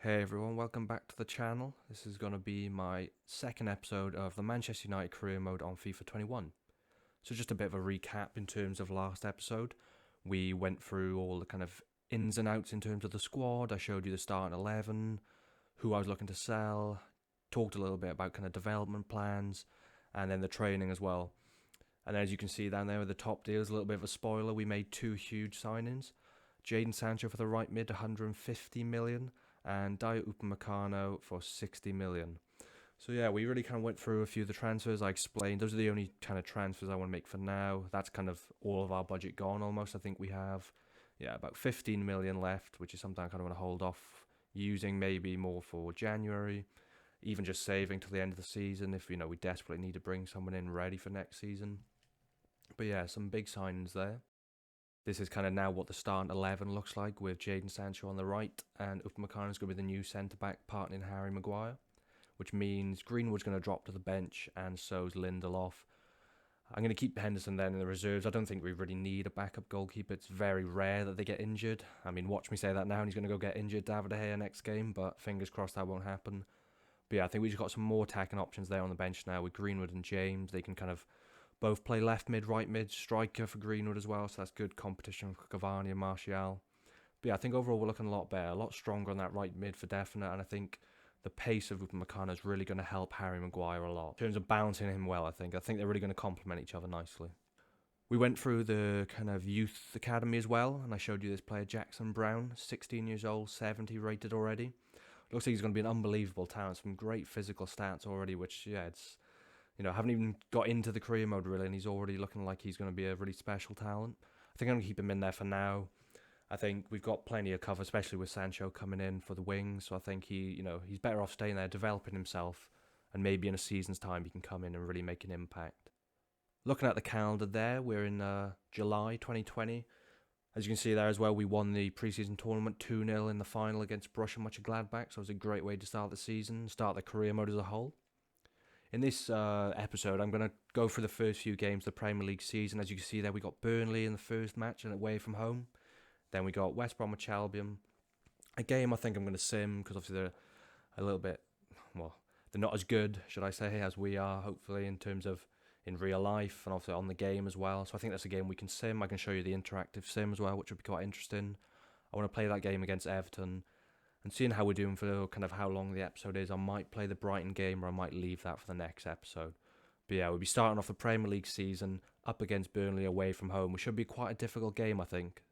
Hey everyone, welcome back to the channel. This is going to be my second episode of the Manchester United career mode on FIFA 21. So just a bit of a recap in terms of last episode. We went through all the kind of ins and outs in terms of the squad. I showed you the starting 11, who I was looking to sell, talked a little bit about kind of development plans, and then the training as well. And as you can see down there with the top deals, a little bit of a spoiler, we made two huge signings. Jadon Sancho for the right mid, 150 million, and Dayot Upamecano for 60 million. So yeah, we really kind of went through a few of the transfers. I explained those are the only kind of transfers I want to make for now. That's kind of all of our budget gone almost. I think we have, about 15 million left, which is something I kind of want to hold off using, maybe more for January, even just saving till the end of the season if we desperately need to bring someone in ready for next season. But yeah, some big signings there. This is kind of now what the starting 11 looks like, with Jadon Sancho on the right and Upamecano is going to be the new centre-back partnering Harry Maguire, which means Greenwood's going to drop to the bench and so's Lindelof. I'm going to keep Henderson then in the reserves. I don't think we really need a backup goalkeeper. It's very rare that they get injured. I mean, watch me say that now and he's going to go get injured, David De Gea next game, but fingers crossed that won't happen. But yeah, I think we just got some more attacking options there on the bench now with Greenwood and James. They can kind of both play left mid, right mid, striker for Greenwood as well, so that's good competition for Cavani and Martial. But yeah, I think overall we're looking a lot better, a lot stronger on that right mid for definite, and I think the pace of Upamecano is really going to help Harry Maguire a lot. In terms of balancing him well, I think they're really going to complement each other nicely. We went through the kind of youth academy as well, and I showed you this player, Jackson Brown, 16 years old, 70 rated already. Looks like he's going to be an unbelievable talent, some great physical stats already, which, it's... haven't even got into the career mode really, and he's already looking like he's going to be a really special talent. I think I'm going to keep him in there for now. I think we've got plenty of cover, especially with Sancho coming in for the wings. So I think he's better off staying there, developing himself, and maybe in a season's time he can come in and really make an impact. Looking at the calendar there, we're in July 2020. As you can see there as well, we won the preseason tournament 2-0 in the final against Borussia Mönchengladbach, so it was a great way to start the season, start the career mode as a whole. In this episode, I'm going to go through the first few games of the Premier League season. As you can see there, we got Burnley in the first match and away from home. Then we got West Bromwich Albion. A game I think I'm going to sim because obviously they're a little bit, they're not as good, should I say, as we are, hopefully, in terms of in real life and obviously on the game as well. So I think that's a game we can sim. I can show you the interactive sim as well, which would be quite interesting. I want to play that game against Everton. And seeing how we're doing for kind of how long the episode is, I might play the Brighton game or I might leave that for the next episode. But yeah, we'll be starting off the Premier League season up against Burnley away from home, which should be quite a difficult game, I think.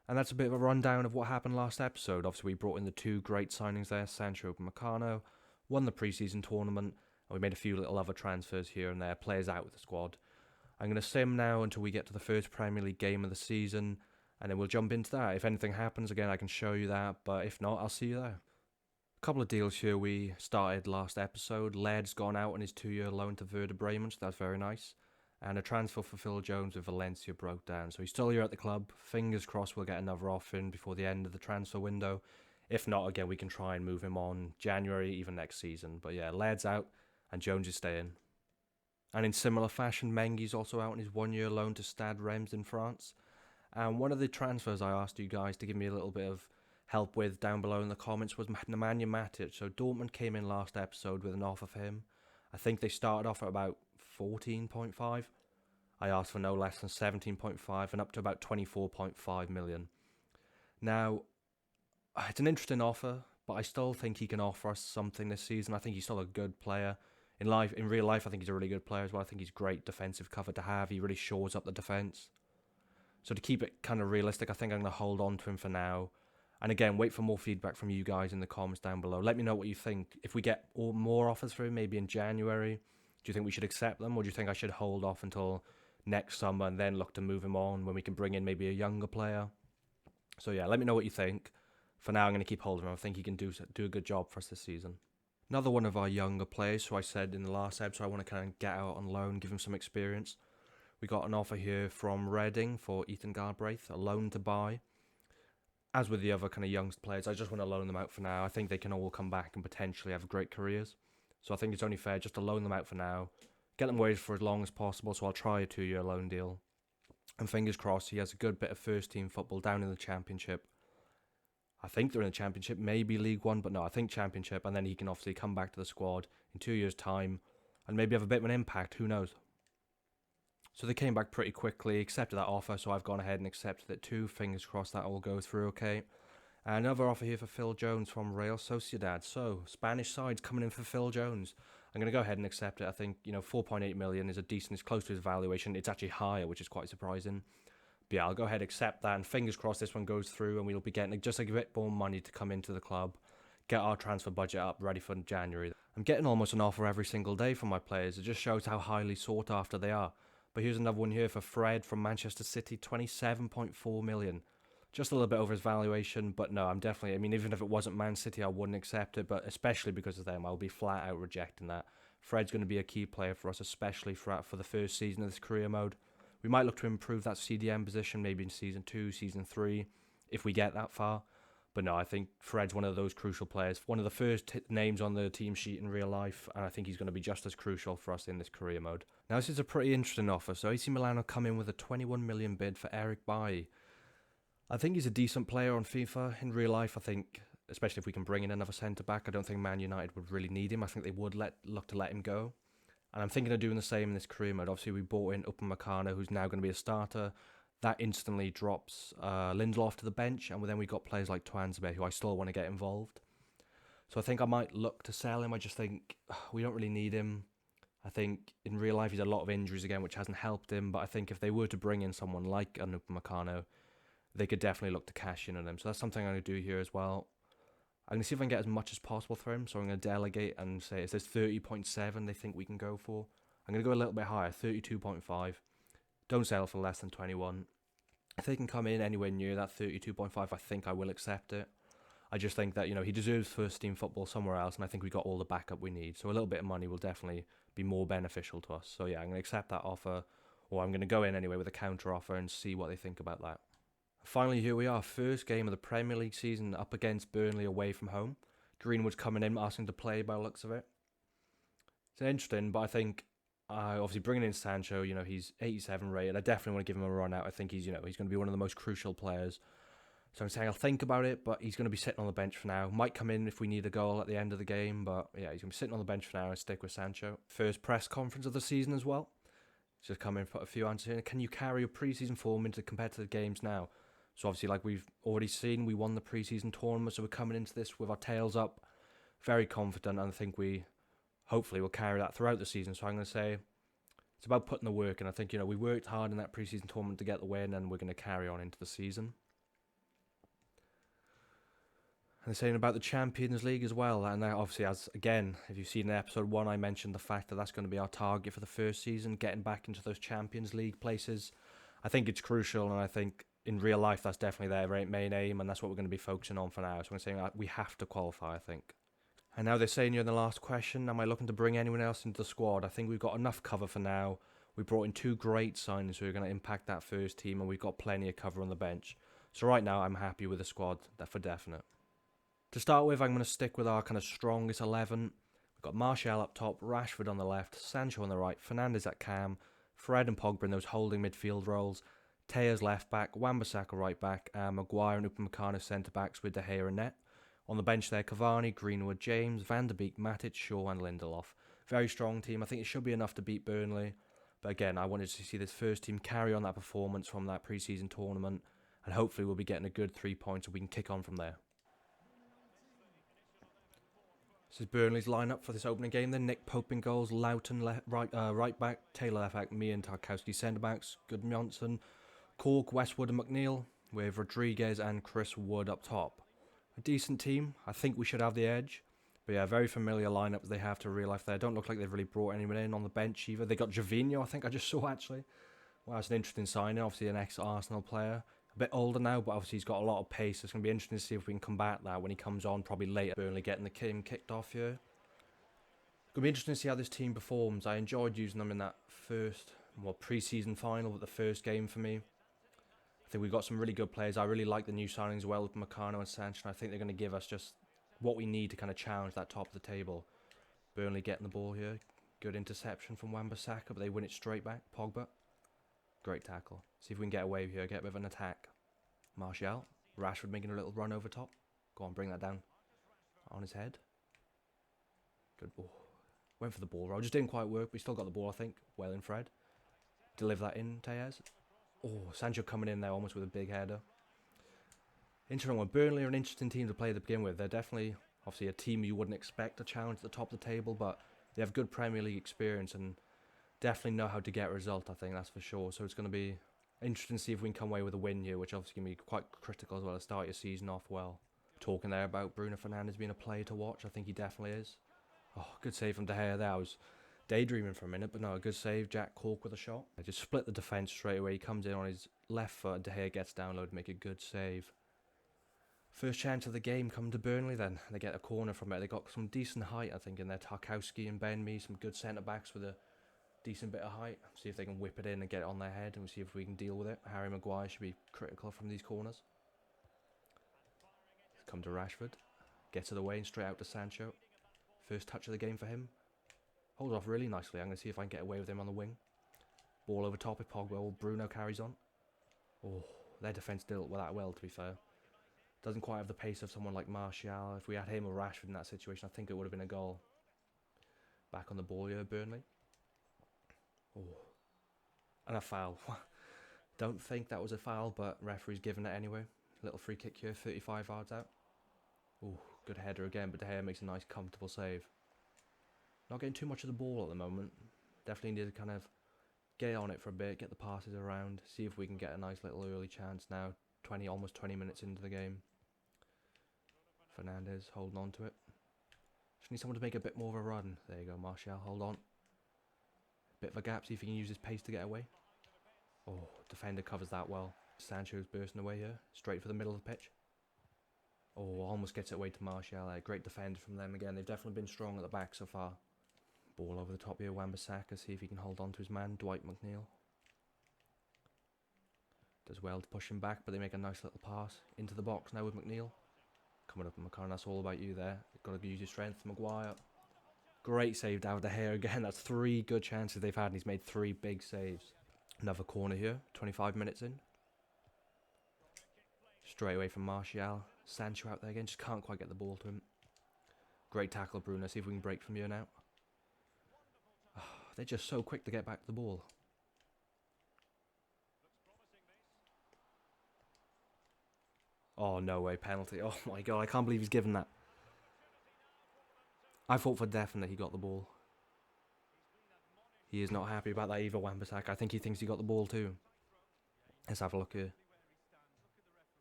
And that's a bit of a rundown of what happened last episode. Obviously, we brought in the two great signings there, Sancho and Upamecano, won the pre-season tournament, and we made a few little other transfers here and there, players out with the squad. I'm going to sim now until we get to the first Premier League game of the season, and then we'll jump into that. If anything happens, again, I can show you that, but if not, I'll see you there. A couple of deals here we started last episode. Led's gone out on his 2-year loan to Werder Bremen, so that's very nice. And a transfer for Phil Jones with Valencia broke down. So he's still here at the club. Fingers crossed we'll get another offer in before the end of the transfer window. If not, again, we can try and move him on January, even next season. But yeah, Led's out and Jones is staying. And in similar fashion, Mengi's also out on his 1-year loan to Stade Reims in France. And one of the transfers I asked you guys to give me a little bit of help with down below in the comments was Nemanja Matic. So Dortmund came in last episode with an offer for him. I think they started off at about 14.5. I asked for no less than 17.5 and up to about 24.5 million. Now, it's an interesting offer, but I still think he can offer us something this season. I think he's still a good player. In real life, I think he's a really good player as well. I think he's great defensive cover to have. He really shores up the defence. So to keep it kind of realistic, I think I'm going to hold on to him for now. And again, wait for more feedback from you guys in the comments down below. Let me know what you think. If we get more offers for him, maybe in January, do you think we should accept them? Or do you think I should hold off until next summer and then look to move him on when we can bring in maybe a younger player? So yeah, let me know what you think. For now, I'm going to keep holding him. I think he can do a good job for us this season. Another one of our younger players, who I said in the last episode, I want to kind of get out on loan, give him some experience. We got an offer here from Reading for Ethan Galbraith, a loan to buy. As with the other kind of young players, I just want to loan them out for now. I think they can all come back and potentially have great careers. So I think it's only fair just to loan them out for now. Get them waived for as long as possible, so I'll try a 2-year loan deal. And fingers crossed he has a good bit of first team football down in the Championship. I think they're in the Championship, maybe League One, but no, I think Championship, and then he can obviously come back to the squad in 2 years' time and maybe have a bit of an impact, who knows. So they came back pretty quickly, accepted that offer, so I've gone ahead and accepted it too. Fingers crossed that will go through okay. Another offer here for Phil Jones from Real Sociedad. So, Spanish side's coming in for Phil Jones. I'm going to go ahead and accept it. I think, 4.8 million is a decent, it's close to his valuation. It's actually higher, which is quite surprising. But yeah, I'll go ahead and accept that, and fingers crossed this one goes through and we'll be getting just a bit more money to come into the club, get our transfer budget up, ready for January. I'm getting almost an offer every single day from my players. It just shows how highly sought after they are. But here's another one here for Fred from Manchester City, 27.4 million. Just a little bit over his valuation, but no, I'm definitely, even if it wasn't Man City, I wouldn't accept it, but especially because of them, I'll be flat out rejecting that. Fred's going to be a key player for us, especially for the first season of this career mode. We might look to improve that CDM position, maybe in Season 2, Season 3, if we get that far. But no, I think Fred's one of those crucial players, one of the first names on the team sheet in real life, and I think he's going to be just as crucial for us in this career mode. Now, this is a pretty interesting offer. So AC Milan have come in with a 21 million bid for Eric Bailly. I think he's a decent player on FIFA. In real life, I think, especially if we can bring in another centre-back, I don't think Man United would really need him. I think they would look to let him go. And I'm thinking of doing the same in this career mode. Obviously, we brought in Upamecano, who's now going to be a starter. That instantly drops Lindelof to the bench, and then we got players like Twansbe, who I still want to get involved. So I think I might look to sell him. I just think we don't really need him. I think in real life he's had a lot of injuries again, which hasn't helped him. But I think if they were to bring in someone like an Upamecano, they could definitely look to cash in on him. So that's something I'm going to do here as well. I'm going to see if I can get as much as possible for him. So I'm going to delegate and say, it says 30.7 they think we can go for. I'm going to go a little bit higher, 32.5. Don't sell for less than 21. If they can come in anywhere near that 32.5, I think I will accept it. I just think that, he deserves first team football somewhere else, and I think we got all the backup we need. So a little bit of money will definitely be more beneficial to us. So yeah, I'm going to accept that offer, or I'm going to go in anyway with a counter offer and see what they think about that. Finally, here we are, first game of the Premier League season up against Burnley away from home. Greenwood's coming in, asking to play by the looks of it. It's interesting, but I think obviously bringing in Sancho, he's 87 rated. I definitely want to give him a run out. I think he's going to be one of the most crucial players. So I'm saying I'll think about it, but he's going to be sitting on the bench for now. Might come in if we need a goal at the end of the game, but yeah, he's going to be sitting on the bench for now and stick with Sancho. First press conference of the season as well. Just come in, put a few answers in. Can you carry your pre-season form into competitive games now? So obviously, like we've already seen, we won the pre-season tournament, so we're coming into this with our tails up, very confident, and I think we hopefully will carry that throughout the season. So I'm going to say it's about putting the work in. I think, we worked hard in that pre-season tournament to get the win, and we're going to carry on into the season. And they're saying about the Champions League as well, and obviously, if you've seen in episode 1, I mentioned the fact that that's going to be our target for the first season, getting back into those Champions League places. I think it's crucial, and I think in real life, that's definitely their main aim, and that's what we're going to be focusing on for now. So I'm saying we have to qualify, I think. And now they're saying, in the last question, am I looking to bring anyone else into the squad? I think we've got enough cover for now. We brought in 2 great signings who are going to impact that first team, and we've got plenty of cover on the bench. So right now, I'm happy with the squad, for definite. To start with, I'm going to stick with our kind of strongest 11. We've got Martial up top, Rashford on the left, Sancho on the right, Fernandes at cam, Fred and Pogba in those holding midfield roles, Tejas left back, Wan-Bissaka right back, and Maguire and Upamecano centre backs with De Gea and Net. On the bench there, Cavani, Greenwood, James, Van der Beek, Matic, Shaw and Lindelof. Very strong team. I think it should be enough to beat Burnley. But again, I wanted to see this first team carry on that performance from that pre-season tournament, and hopefully we'll be getting a good 3 points and we can kick on from there. This is Burnley's lineup for this opening game. Then Nick Pope in goals, Loughton right back, Taylor left back, me and Tarkowski centre backs, Goodmanson, Cork, Westwood and McNeil, with Rodriguez and Chris Wood up top. A decent team. I think we should have the edge. But yeah, very familiar lineup they have to real life there. Don't look like they've really brought anyone in on the bench either. They got Gervinho, I think I just saw actually. Well, that's an interesting signing. Obviously an ex-Arsenal player. A bit older now, but obviously he's got a lot of pace. It's going to be interesting to see if we can combat that when he comes on, probably later. Burnley getting the game kicked off here. Going to be interesting to see how this team performs. I enjoyed using them in that first, pre-season final, but the first game for me. I think we've got some really good players. I really like the new signings as well with Meccano and Sancho. I think they're going to give us just what we need to kind of challenge that top of the table. Burnley getting the ball here. Good interception from Wan-Bissaka, but they win it straight back. Pogba. Great tackle. See if we can get away here, get a bit of an attack. Martial. Rashford making a little run over top. Go on, bring that down. On his head. Good ball. Went for the ball roll. Just didn't quite work, but he still got the ball, I think. Well in, Fred. Deliver that in, Tejas. Oh, Sancho coming in there almost with a big header. Interesting one. Burnley are an interesting team to play to begin with. They're definitely, obviously, a team you wouldn't expect to challenge at the top of the table, but they have good Premier League experience and definitely know how to get a result, I think, that's for sure. So it's going to be interesting to see if we can come away with a win here, which obviously going to be quite critical as well to start your season off well. Talking there about Bruno Fernandes being a player to watch. I think he definitely is. Oh, good save from De Gea there. I was daydreaming for a minute, but no, a good save. Jack Cork with a shot. I just split the defence straight away. He comes in on his left foot. De Gea gets down low to make a good save. First chance of the game come to Burnley then. They get a corner from it. They got some decent height, I think, in there. Tarkowski and Burnely, some good centre-backs with a decent bit of height. See if they can whip it in and get it on their head, and we'll see if we can deal with it. Harry Maguire should be critical from these corners. Come to Rashford. Gets it away and straight out to Sancho. First touch of the game for him. Holds off really nicely. I'm going to see if I can get away with him on the wing. Ball over top if Pogba or Bruno carries on. Oh, their defence dealt with that well, to be fair. Doesn't quite have the pace of someone like Martial. If we had him or Rashford in that situation, I think it would have been a goal. Back on the ball here, Burnley. Oh, and a foul. Don't think that was a foul, but referee's given it anyway. Little free kick here, 35 yards out. Oh, good header again, but De Gea makes a nice, comfortable save. Not getting too much of the ball at the moment. Definitely need to kind of get on it for a bit, get the passes around, see if we can get a nice little early chance now. Almost 20 minutes into the game. Fernandes holding on to it. Just need someone to make a bit more of a run. There you go, Martial, hold on. Bit of a gap, see if he can use his pace to get away. Oh, defender covers that well. Sancho's bursting away here, straight for the middle of the pitch. Oh, almost gets it away to Martial. Great defender from them again. They've definitely been strong at the back so far. Ball over the top here, Wan-Bissaka, see if he can hold on to his man, Dwight McNeil. Does well to push him back, but they make a nice little pass into the box now with McNeil. Coming up on McCann, that's all about you there. You've got to use your strength. Maguire. Great save down the hair again. That's 3 good chances they've had, and he's made 3 big saves. Another corner here, 25 minutes in. Straight away from Martial. Sancho out there again, just can't quite get the ball to him. Great tackle, Bruno. See if we can break from here now. Oh, they're just so quick to get back to the ball. Oh, no way, penalty. Oh my god, I can't believe he's given that. I thought for definite he got the ball. He is not happy about that either, Wan-Bissaka. I think he thinks he got the ball too. Let's have a look here.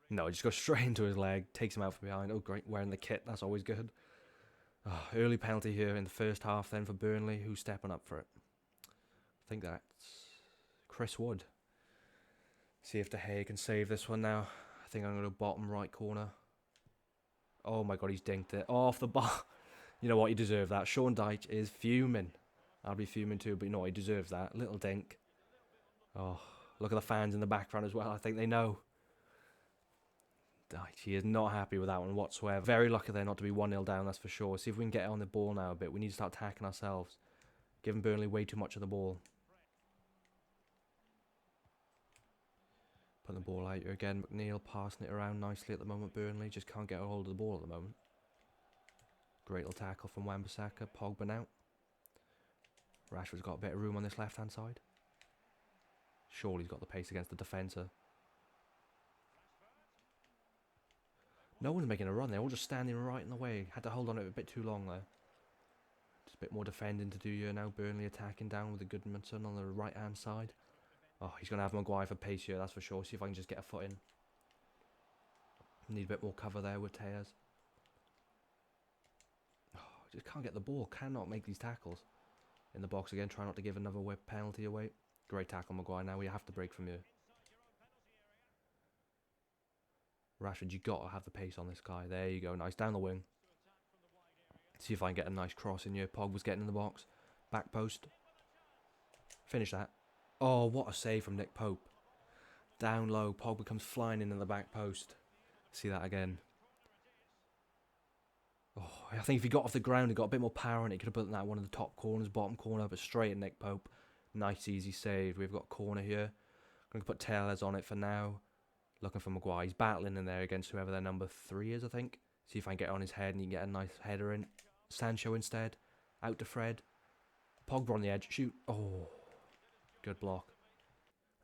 No, he just goes straight into his leg, takes him out from behind. Oh, great, wearing the kit. That's always good. Oh, early penalty here in the first half then for Burnley. Who's stepping up for it? I think that's Chris Wood. See if De Gea can save this one now. I think I'm going to bottom right corner. Oh my god, he's dinked it. Off the bar. You know what, he deserved that. Sean Dyche is fuming. I'll be fuming too, but you know what, he deserves that. Little dink. Oh, look at the fans in the background as well. I think they know. Dyche, he is not happy with that one whatsoever. Very lucky there not to be 1-0 down, that's for sure. See if we can get on the ball now a bit. We need to start attacking ourselves. Giving Burnley way too much of the ball. Putting the ball out here again. McNeil passing it around nicely at the moment. Burnley just can't get a hold of the ball at the moment. Great little tackle from Wan-Bissaka. Pogba now. Rashford's got a bit of room on this left-hand side. Surely he's got the pace against the defender. No one's making a run. They're all just standing right in the way. Had to hold on to it a bit too long there. Just a bit more defending to do here now. Burnley attacking down with the Goodmanson on the right-hand side. Oh, he's going to have Maguire for pace here, that's for sure. See if I can just get a foot in. Need a bit more cover there with Tejas. Oh, just can't get the ball. Cannot make these tackles. In the box again, try not to give another whip penalty away. Great tackle, Maguire. Now we have to break from here. Rashford, you got to have the pace on this guy. There you go. Nice. Down the wing. See if I can get a nice cross in here. Pogba's getting in the box. Back post. Finish that. Oh, what a save from Nick Pope. Down low. Pogba comes flying in the back post. See that again. Oh, I think if he got off the ground and got a bit more power on it, he could have put that one of the top corners, bottom corner, but straight at Nick Pope. Nice, easy save. We've got a corner here. I'm going to put Tejas on it for now. Looking for Maguire. He's battling in there against whoever their number 3 is, I think. See if I can get on his head and he can get a nice header in. Sancho instead. Out to Fred. Pogba on the edge. Shoot. Oh, good block.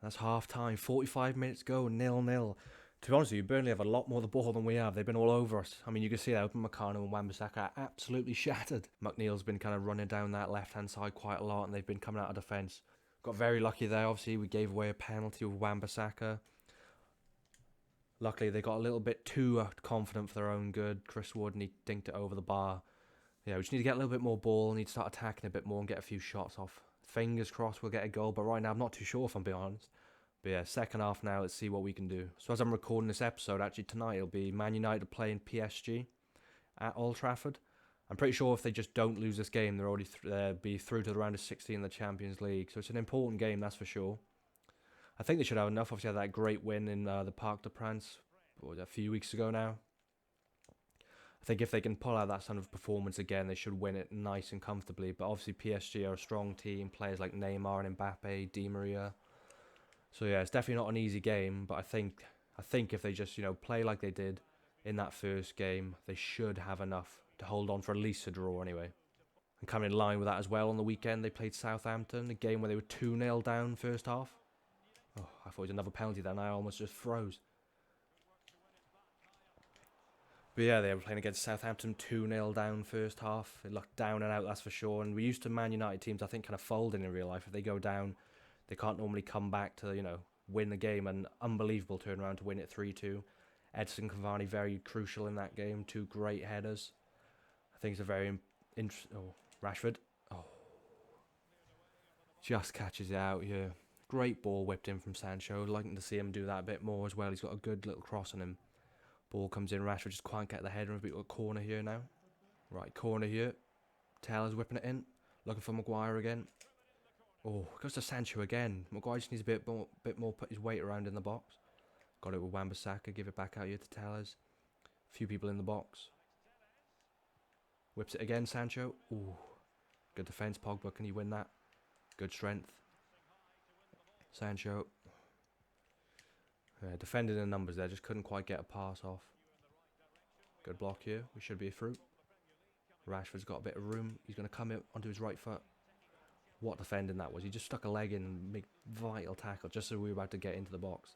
That's half time. 45 minutes go. 0-0. To be honest with you, Burnley have a lot more the ball than we have. They've been all over us. I mean, you can see that Upamecano and Wan-Bissaka are absolutely shattered. McNeil's been kind of running down that left-hand side quite a lot, and they've been coming out of defence. Got very lucky there, obviously. We gave away a penalty with Wan-Bissaka. Luckily, they got a little bit too confident for their own good. Chris Wood, and he dinked it over the bar. Yeah, we just need to get a little bit more ball. Need to start attacking a bit more and get a few shots off. Fingers crossed we'll get a goal, but right now I'm not too sure if I'm being honest. But yeah, second half now, let's see what we can do. So as I'm recording this episode, actually tonight, it'll be Man United playing PSG at Old Trafford. I'm pretty sure if they just don't lose this game, they're already be through to the round of 16 in the Champions League. So it's an important game, that's for sure. I think they should have enough. Obviously, had that great win in the Parc des Princes a few weeks ago now. I think if they can pull out that sort of performance again, they should win it nice and comfortably. But obviously, PSG are a strong team. Players like Neymar and Mbappe, Di Maria. So yeah, it's definitely not an easy game. But I think if they just play like they did in that first game, they should have enough to hold on for at least a draw anyway. And coming in line with that as well, on the weekend they played Southampton, a game where they were 2-0 down first half. Oh, I thought it was another penalty then. I almost just froze. But yeah, they were playing against Southampton, 2-0 down first half. It looked down and out, that's for sure. And we're used to Man United teams, I think, kind of folding in real life. If they go down, they can't normally come back to, win the game. An unbelievable turnaround to win it 3-2. Edson Cavani, very crucial in that game. 2 great headers. I think it's a very interesting... Oh, Rashford. Oh. Just catches it out here. Great ball whipped in from Sancho. Liking to see him do that a bit more as well. He's got a good little cross on him. Ball comes in, Rashford just can't get the header. We've got a corner here now. Right, corner here. Taylor's whipping it in. Looking for Maguire again. Oh, goes to Sancho again. Maguire just needs a bit more put his weight around in the box. Got it with Wan-Bissaka. Give it back out here to Taylor's. A few people in the box. Whips it again, Sancho. Ooh, good defence, Pogba. Can he win that? Good strength. Sancho. Yeah, defending the numbers there, just couldn't quite get a pass off. Good block here. We should be through. Rashford's got a bit of room. He's going to come in onto his right foot. What defending that was. He just stuck a leg in and made vital tackle just as we were about to get into the box.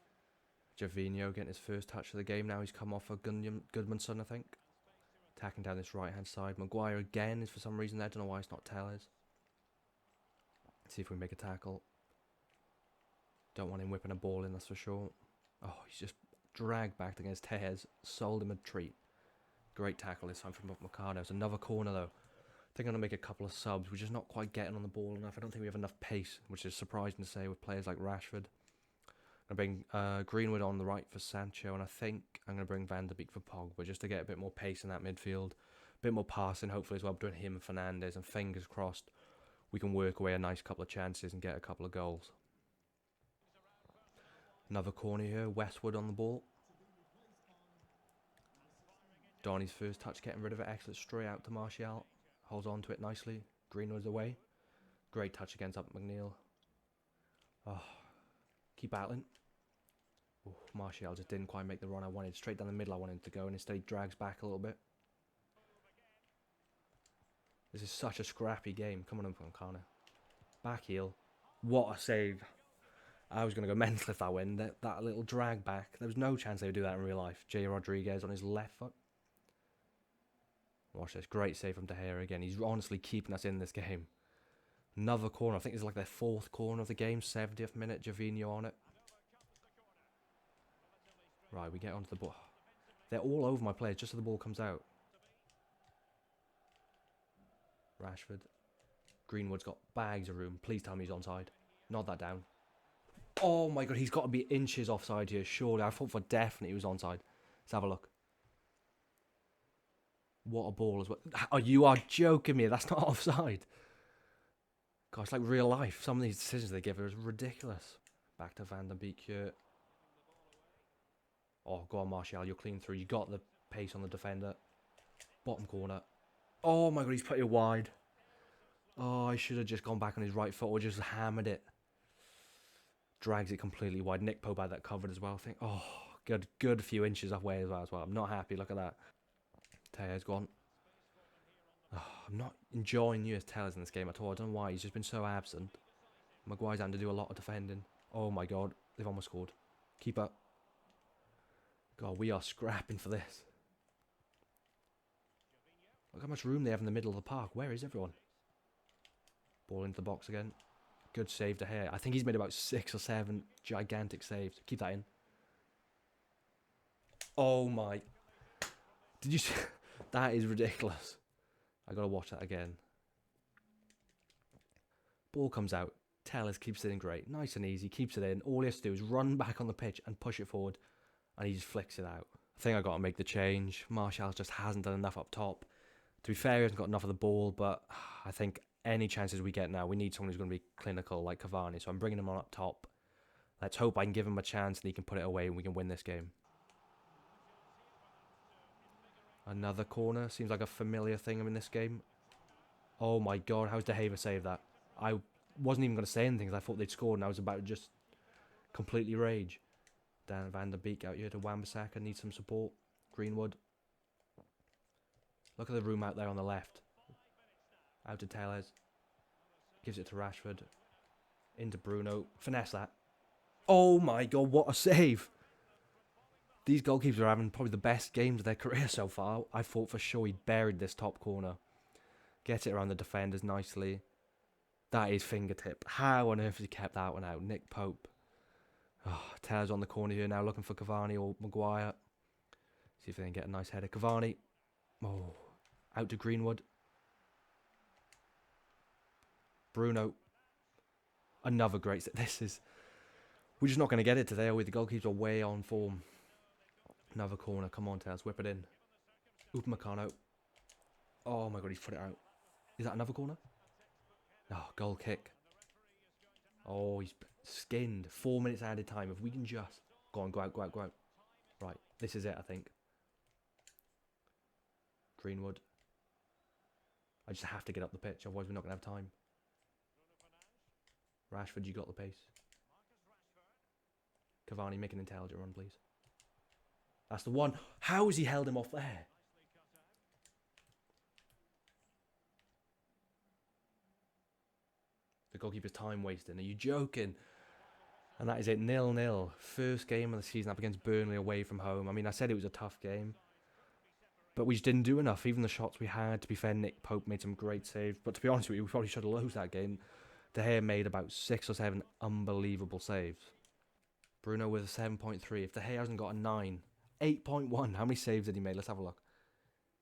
Gervinho getting his first touch of the game now. He's come off of Goodmanson, I think. Attacking down this right-hand side. Maguire again is for some reason there. I don't know why it's not Tellers. Let's see if we can make a tackle. Don't want him whipping a ball in, that's for sure. Oh, he's just dragged back against Tejes. Sold him a treat. Great tackle this time from Upamecano. It's another corner though. I think I'm going to make a couple of subs. We're just not quite getting on the ball enough. I don't think we have enough pace, which is surprising to say with players like Rashford. I'm going to bring Greenwood on the right for Sancho, and I think I'm going to bring Van der Beek for Pogba just to get a bit more pace in that midfield. A bit more passing, hopefully, as well, between him and Fernandes, and fingers crossed we can work away a nice couple of chances and get a couple of goals. Another corner here, Westwood on the ball. Donny's first touch, getting rid of it, excellent, straight out to Martial. Holds on to it nicely. Greenwood's away. Great touch against McNeil. Oh, keep battling. Oh, Martial just didn't quite make the run I wanted. Straight down the middle I wanted to go, and instead he drags back a little bit. This is such a scrappy game. Come on, Upamecano. Back heel. What a save. I was going to go mental if that win. That little drag back. There was no chance they would do that in real life. Jay Rodriguez on his left foot. Watch this. Great save from De Gea again. He's honestly keeping us in this game. Another corner. I think it's like their 4th corner of the game. 70th minute. Gervinho on it. Right, we get onto the ball. They're all over my players just so the ball comes out. Rashford. Greenwood's got bags of room. Please tell me he's onside. Nod that down. Oh my god, he's got to be inches offside here, surely. I thought for definite he was onside. Let's have a look. What a ball as well. Oh, you are joking me. That's not offside. God, it's like real life. Some of these decisions they give are ridiculous. Back to Van der Beek here. Oh, go on, Martial. You're clean through. You got the pace on the defender. Bottom corner. Oh my god, he's put it wide. Oh, he should have just gone back on his right foot or just hammered it. Drags it completely wide. Nick Pope had that covered as well. I think, oh, good few inches away as well. I'm not happy. Look at that. Teja's gone. Oh, I'm not enjoying US Tellers in this game at all. I don't know why. He's just been so absent. Maguire's having to do a lot of defending. Oh my god. They've almost scored. Keeper. God, we are scrapping for this. Look how much room they have in the middle of the park. Where is everyone? Ball into the box again. Good save to here. I think he's made about 6 or 7 gigantic saves. Keep that in. Oh my. Did you see? That is ridiculous. I gotta watch that again. Ball comes out. Tellers keeps it in great. Nice and easy. Keeps it in. All he has to do is run back on the pitch and push it forward. And he just flicks it out. I think I got to make the change. Martial just hasn't done enough up top. To be fair, he hasn't got enough of the ball, but I think any chances we get now, we need someone who's going to be clinical like Cavani. So I'm bringing him on up top. Let's hope I can give him a chance and he can put it away and we can win this game. Another corner. Seems like a familiar thing in this game. Oh my god, how's De Gea saved that? I wasn't even going to say anything because I thought they'd scored and I was about to just completely rage. Dan Van der Beek out here to Wan-Bissaka. Needs some support. Greenwood. Look at the room out there on the left. Out to Tellez. Gives it to Rashford. Into Bruno. Finesse that. Oh my god, what a save. These goalkeepers are having probably the best games of their career so far. I thought for sure he'd buried this top corner. Gets it around the defenders nicely. That is fingertip. How on earth has he kept that one out? Nick Pope. Oh, Tellez on the corner here now looking for Cavani or Maguire. See if they can get a nice header. Cavani. Oh, out to Greenwood. Bruno. Another great set. This is... We're just not going to get it today, are we? The goalkeepers are way on form. Another corner. Come on, Tellez. Whip it in. Upamecano. Oh my god, he's put it out. Is that another corner? Oh, goal kick. Oh, he's skinned. 4 minutes added time. If we can just... Go on, go out, go out, go out. Right, this is it, I think. Greenwood. I just have to get up the pitch, otherwise we're not going to have time. Rashford, you got the pace. Cavani, make an intelligent run, please. That's the one. How has he held him off there? The goalkeeper's time wasting. Are you joking? And that is it, 0-0. First game of the season up against Burnley away from home. I mean, I said it was a tough game. But we just didn't do enough. Even the shots we had, to be fair, Nick Pope made some great saves. But to be honest with you, we probably should have lost that game. De Gea made about 6 or 7 unbelievable saves. Bruno with a 7.3. If De Gea hasn't got a 9, 8.1. How many saves did he make? Let's have a look.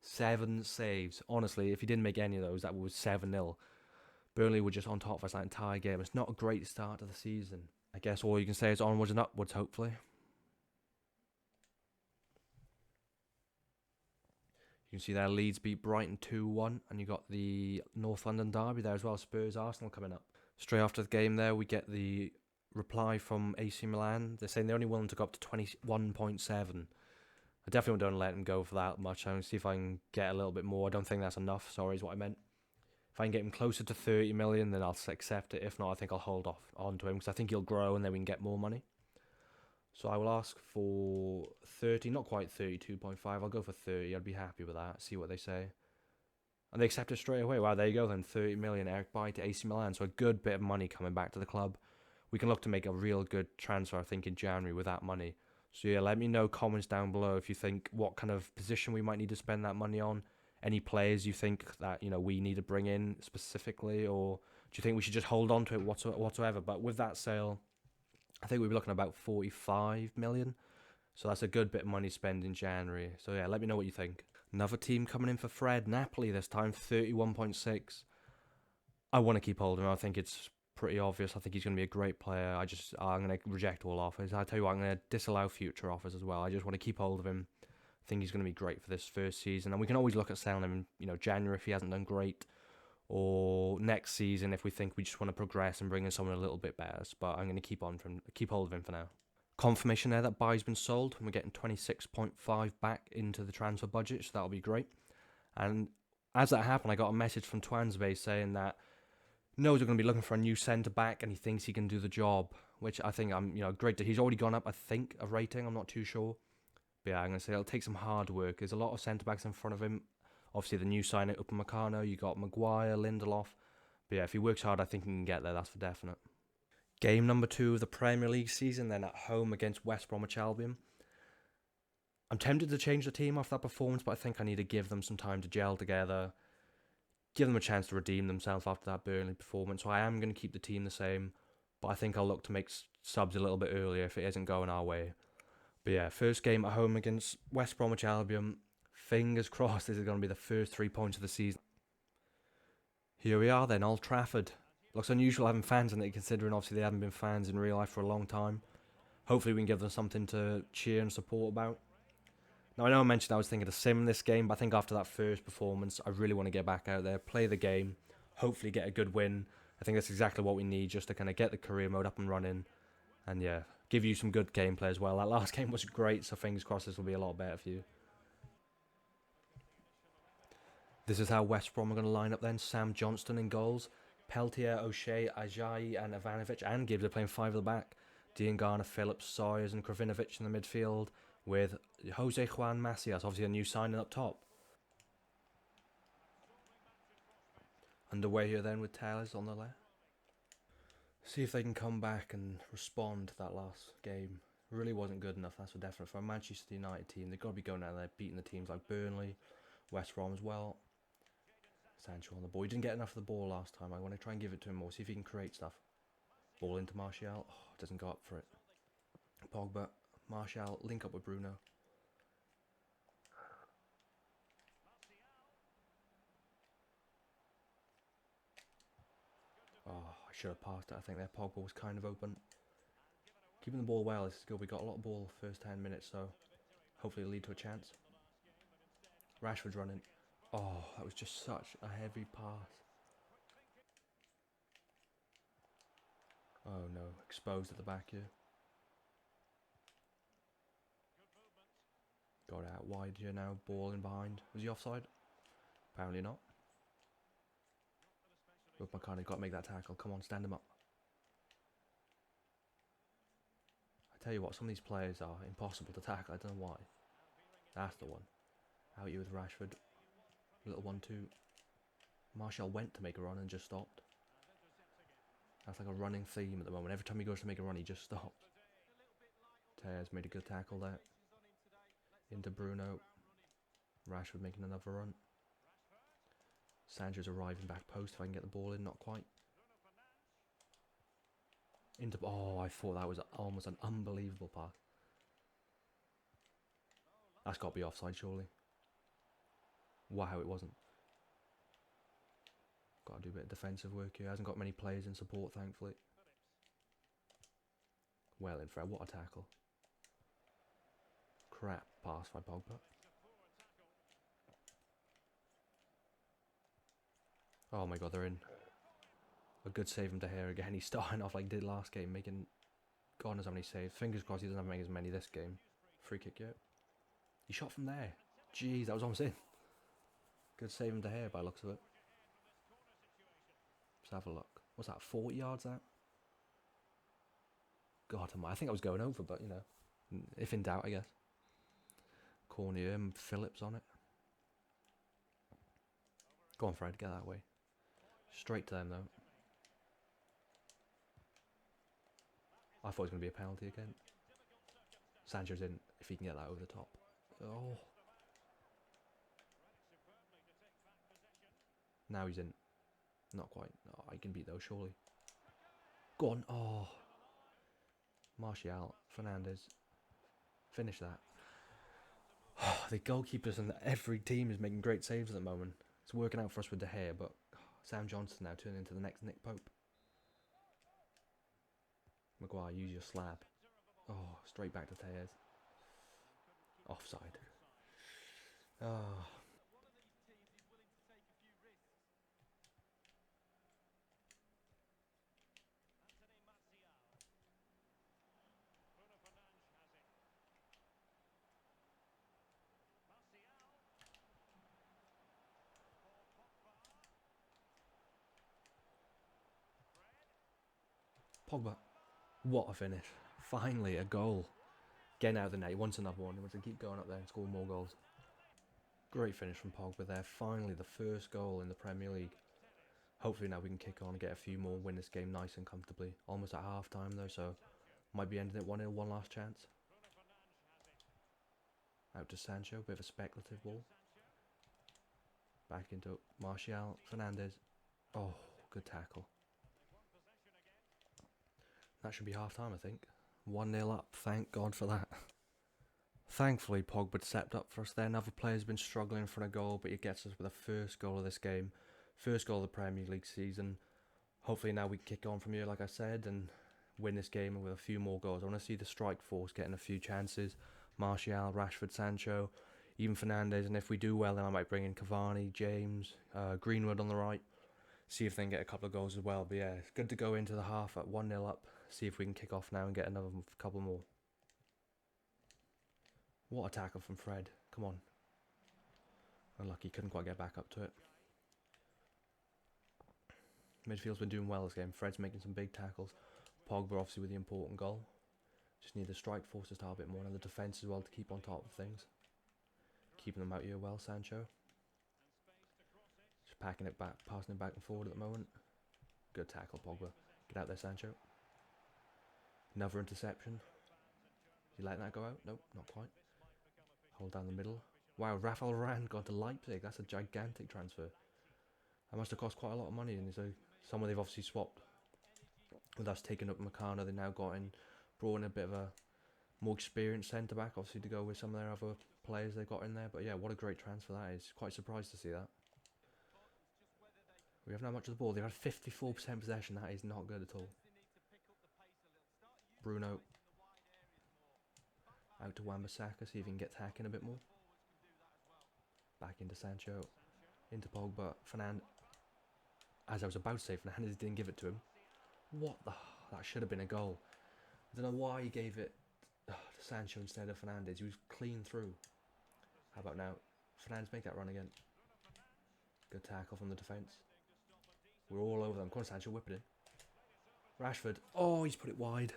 7 saves. Honestly, if he didn't make any of those, that was 7-0. Burnley were just on top of us that entire game. It's not a great start to the season. I guess all you can say is onwards and upwards, hopefully. You can see there Leeds beat Brighton 2-1. And you got the North London derby there as well. Spurs, Arsenal coming up. Straight after the game there, we get the reply from AC Milan. They're saying they're only willing to go up to 21.7. I definitely don't let them go for that much. I'm going to see if I can get a little bit more. I don't think that's enough. Sorry is what I meant. If I can get him closer to 30 million, then I'll accept it. If not, I think I'll hold off onto him because I think he'll grow and then we can get more money. So I will ask for 30, not quite 32.5. I'll go for 30. I'd be happy with that. See what they say. And they accept it straight away. Wow, there you go then. 30 million Eric Bailly to AC Milan. So a good bit of money coming back to the club. We can look to make a real good transfer, I think, in January with that money. So yeah, let me know comments down below if you think what kind of position we might need to spend that money on. Any players you think that, you know, we need to bring in specifically, or do you think we should just hold on to it whatsoever? But with that sale, I think we'll be looking at about 45 million. So that's a good bit of money spent in January. So yeah, let me know what you think. Another team coming in for Fred, Napoli this time, 31.6. I want to keep holding him. I think it's pretty obvious. I think he's going to be a great player. I'm going to reject all offers. I tell you what, I'm going to disallow future offers as well. I just want to keep hold of him. I think he's going to be great for this first season. And we can always look at selling him in, you know, January if he hasn't done great. Or next season if we think we just want to progress and bring in someone a little bit better. But I'm going to keep hold of him for now. Confirmation there that Bailly's been sold. And we're getting 26.5 back into the transfer budget. So that'll be great. And as that happened, I got a message from Twansbay saying that knows we're going to be looking for a new centre-back and he thinks he can do the job. Which I think, great. He's already gone up, I think, a rating. I'm not too sure. But yeah, I'm going to say it'll take some hard work. There's a lot of centre-backs in front of him. Obviously, the new signing, Upamecano, you got Maguire, Lindelof. But yeah, if he works hard, I think he can get there, that's for definite. Game number 2 of the Premier League season, then at home against West Bromwich Albion. I'm tempted to change the team after that performance, but I think I need to give them some time to gel together, give them a chance to redeem themselves after that Burnley performance. So I am going to keep the team the same, but I think I'll look to make subs a little bit earlier if it isn't going our way. But yeah, first game at home against West Bromwich Albion. Fingers crossed this is going to be the first 3 points of the season. Here we are then, Old Trafford. Looks unusual having fans in it, considering obviously they haven't been fans in real life for a long time. Hopefully we can give them something to cheer and support about. Now I know I mentioned I was thinking of sim this game, but I think after that first performance, I really want to get back out there, play the game, hopefully get a good win. I think that's exactly what we need, just to kind of get the career mode up and running. And yeah, give you some good gameplay as well. That last game was great, so fingers crossed this will be a lot better for you. This is how West Brom are going to line up then. Sam Johnston in goals. Peltier, O'Shea, Ajayi and Ivanovic and Gibbs are playing 5 at the back. Dean Garner, Phillips, Sawyers and Kravinovic in the midfield with Jose Juan Macias, obviously a new signing up top. Underway here then with Tellers on the left. See if they can come back and respond to that last game. Really wasn't good enough, that's for definite. For a Manchester United team, they've got to be going out there beating the teams like Burnley, West Brom as well. Sancho on the ball. He didn't get enough of the ball last time. I want to try and give it to him more, see if he can create stuff. Ball into Martial. Oh, doesn't go up for it. Pogba, Martial, link up with Bruno. Oh, I should have passed it. I think their Pogba was kind of open. Keeping the ball well, this is good. We got a lot of ball first 10 minutes, so hopefully it'll lead to a chance. Rashford's running. Oh, that was just such a heavy pass. Oh no, exposed at the back here. Got out wide here now, ball in behind. Was he offside? Apparently not. But McCartney got to make that tackle. Come on, stand him up. I tell you what, some of these players are impossible to tackle. I don't know why. That's the one. Out you with Rashford. Little 1-2. Martial went to make a run and just stopped. That's like a running theme at the moment. Every time he goes to make a run, he just stops. Tears made a good tackle there. Into Bruno. Rashford making another run. Sancho's arriving back post if I can get the ball in. Not quite. Into... Oh, I thought that was almost an unbelievable pass. That's got to be offside, surely. Wow, it wasn't. Got to do a bit of defensive work here. Hasn't got many players in support, thankfully. Well in, Fred. What a tackle. Crap pass by Pogba. Oh my god, they're in. A good save from De Gea again. He's starting off like he did last game, making God knows how many saves. Fingers crossed he doesn't have to make as many this game. Free kick, yeah. He shot from there. Jeez, that was almost in. Good save from De Gea by the looks of it. Let's have a look. What's that, 40 yards that? God, I think I was going over, but you know, if in doubt, I guess. Corner here, Phillips on it. Go on, Fred, get that way. Straight to them, though. I thought it was going to be a penalty again. Sancho's in, if he can get that over the top. Oh. Now he's in. Not quite. Oh, I can beat those, surely. Go on. Oh. Martial. Fernandes. Finish that. The goalkeepers and every team is making great saves at the moment. It's working out for us with De Gea, but Sam Johnson now turning into the next Nick Pope. Maguire, use your slab. Oh, straight back to Tears. Offside. Oh. Pogba. What a finish. Finally, a goal. Getting out of the net. He wants another one. He wants to keep going up there and score more goals. Great finish from Pogba there. Finally, the first goal in the Premier League. Hopefully now we can kick on and get a few more, win this game nice and comfortably. Almost at half time though, so might be ending it 1-0, one last chance. Out to Sancho, bit of a speculative ball. Back into Martial, Fernandes. Oh, good tackle. That should be half time, I think. 1-0 up, thank God for that. Thankfully, Pogba stepped up for us there. Another player's been struggling for a goal, but he gets us with the first goal of this game. First goal of the Premier League season. Hopefully now we kick on from here, like I said, and win this game with a few more goals. I want to see the strike force getting a few chances. Martial, Rashford, Sancho, even Fernandes. And if we do well, then I might bring in Cavani, James, Greenwood on the right. See if they can get a couple of goals as well. But yeah, it's good to go into the half at 1-0 up. See if we can kick off now and get another couple more. What a tackle from Fred. Come on. Unlucky, couldn't quite get back up to it. Midfield's been doing well this game. Fred's making some big tackles. Pogba obviously with the important goal. Just need the strike force to start a bit more, and the defence as well to keep on top of things. Keeping them out here well, Sancho. Just packing it back, passing it back and forward at the moment. Good tackle, Pogba. Get out there, Sancho. Another interception. Did you let that go out? Nope, not quite. Hold down the middle. Wow, Rafael Varane gone to Leipzig. That's a gigantic transfer. That must have cost quite a lot of money, and so someone they've obviously swapped. With us taking up Meccano, they now got in, brought in a bit of a more experienced centre back, obviously to go with some of their other players they got in there. But yeah, what a great transfer that is. Quite surprised to see that. We haven't had much of the ball. They've had 54% possession. That is not good at all. Bruno. Out to Wan-Bissaka, see if he can get tacking a bit more. Back into Sancho. Into Pogba. Fernandes. As I was about to say, Fernandes didn't give it to him. What the... That should have been a goal. I don't know why he gave it to Sancho instead of Fernandes. He was clean through. How about now? Fernandes, make that run again. Good tackle from the defence. We're all over them. Come on, Sancho, whip it in. Rashford. Oh, he's put it wide.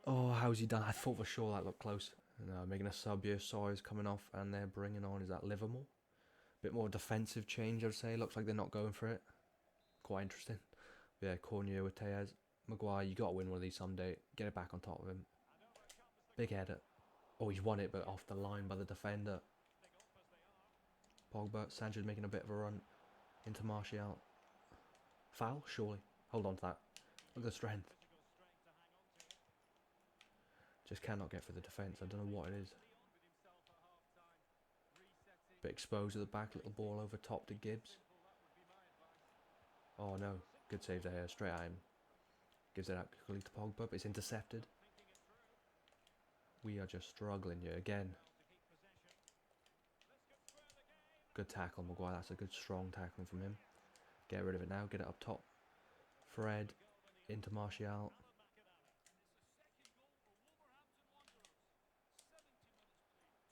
Oh, how's he done? I thought for sure that looked close. Making a sub here. Sawyer's coming off, and they're bringing on, is that Livermore? Bit more defensive change, I'd say. Looks like they're not going for it. Quite interesting. Yeah, Cornier with Tejas. Maguire, you got to win one of these someday. Get it back on top of him. Big header. Oh, he's won it, but off the line by the defender. Pogba. Sancho's making a bit of a run into Martial. Foul? Surely. Hold on to that. Look at the strength. Just cannot get through the defence. I don't know what it is. Bit exposed at the back. Little ball over top to Gibbs. Oh no. Good save there. Straight at him. Gives it out quickly to Pogba, but it's intercepted. We are just struggling here again. Good tackle, Maguire. That's a good strong tackling from him. Get rid of it now. Get it up top. Fred into Martial.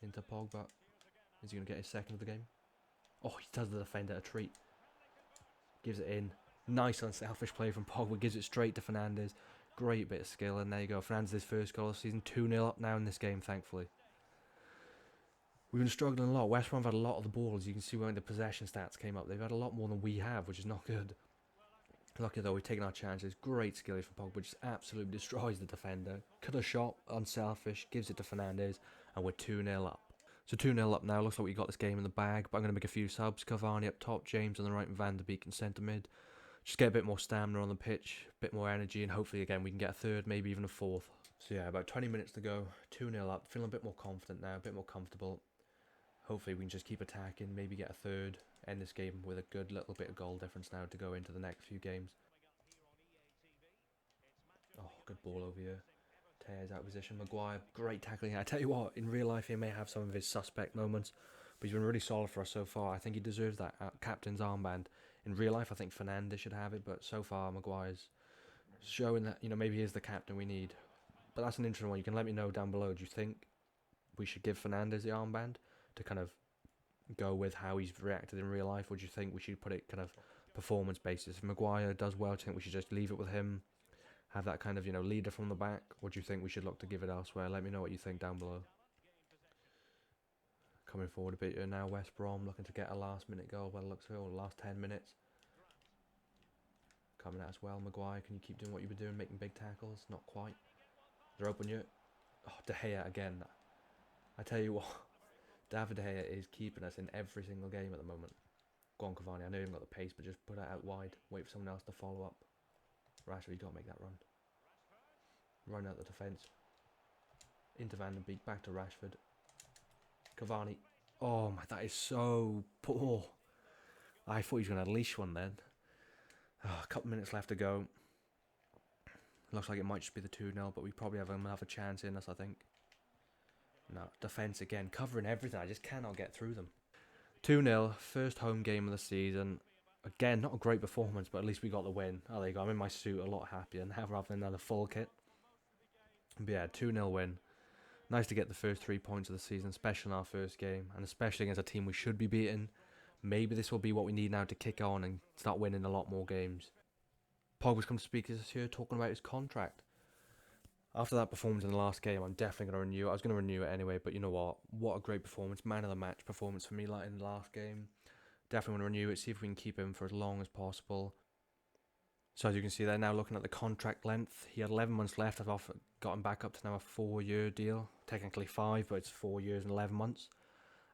Into Pogba. Is he going to get his second of the game? Oh, he does the defender a treat. Gives it in. Nice unselfish play from Pogba. Gives it straight to Fernandes. Great bit of skill. And there you go. Fernandes' first goal of the season. 2-0 up now in this game, thankfully. We've been struggling a lot. West Brom have had a lot of the ball. As you can see when the possession stats came up. They've had a lot more than we have, which is not good. Lucky though, we've taken our chances. Great skill from Pogba. Just absolutely destroys the defender. Cut a shot. Unselfish. Gives it to Fernandes. And we're 2-0 up. So 2-0 up now. Looks like we got this game in the bag. But I'm going to make a few subs. Cavani up top. James on the right. And Van der Beek in centre mid. Just get a bit more stamina on the pitch. A bit more energy. And hopefully again we can get a third. Maybe even a fourth. So yeah, about 20 minutes to go. 2-0 up. Feeling a bit more confident now. A bit more comfortable. Hopefully we can just keep attacking. Maybe get a third. End this game with a good little bit of goal difference now to go into the next few games. Oh, good ball over here. Tejas out of position. Maguire, great tackling. I tell you what, in real life he may have some of his suspect moments, but he's been really solid for us so far. I think he deserves that captain's armband. In real life, I think Fernandes should have it, but so far Maguire's showing that, maybe he is the captain we need. But that's an interesting one. You can let me know down below. Do you think we should give Fernandes the armband to kind of go with how he's reacted in real life, or do you think we should put it kind of performance basis? If Maguire does well, do you think we should just leave it with him? have that kind of, leader from the back? Or do you think we should look to give it elsewhere? Let me know what you think down below. Coming forward a bit here now, West Brom looking to get a last minute goal. Well, it looks like the last 10 minutes. Coming at us well, Maguire. Can you keep doing what you've been doing, making big tackles? Not quite. They're open here. Oh, De Gea again. I tell you what, David De Gea is keeping us in every single game at the moment. Go on, Cavani. I know you haven't got the pace, but just put it out wide. Wait for someone else to follow up. Rashford, you got to make that run. Run out the defence. Into Van den Beek, back to Rashford. Cavani. Oh my, that is so poor. I thought he was going to unleash one then. Oh, a couple minutes left to go. Looks like it might just be the 2-0, but we probably have another chance in us, I think. No, defence again, covering everything. I just cannot get through them. 2-0, first home game of the season. Again, not a great performance, but at least we got the win. Oh, there you go. I'm in my suit, a lot happier now rather than another full kit. But yeah, 2-0 win. Nice to get the first 3 points of the season, especially in our first game, and especially against a team we should be beating. Maybe this will be what we need now to kick on and start winning a lot more games. Pogba's come to speak to us here, talking about his contract. After that performance in the last game, I'm definitely going to renew it. I was going to renew it anyway, but you know what? What a great performance. Man of the match performance for me like in the last game. Definitely want to renew it, see if we can keep him for as long as possible. So as you can see, they're now looking at the contract length. He had 11 months left. I've got him back up to now a 4-year deal. Technically 5, but it's 4 years and 11 months.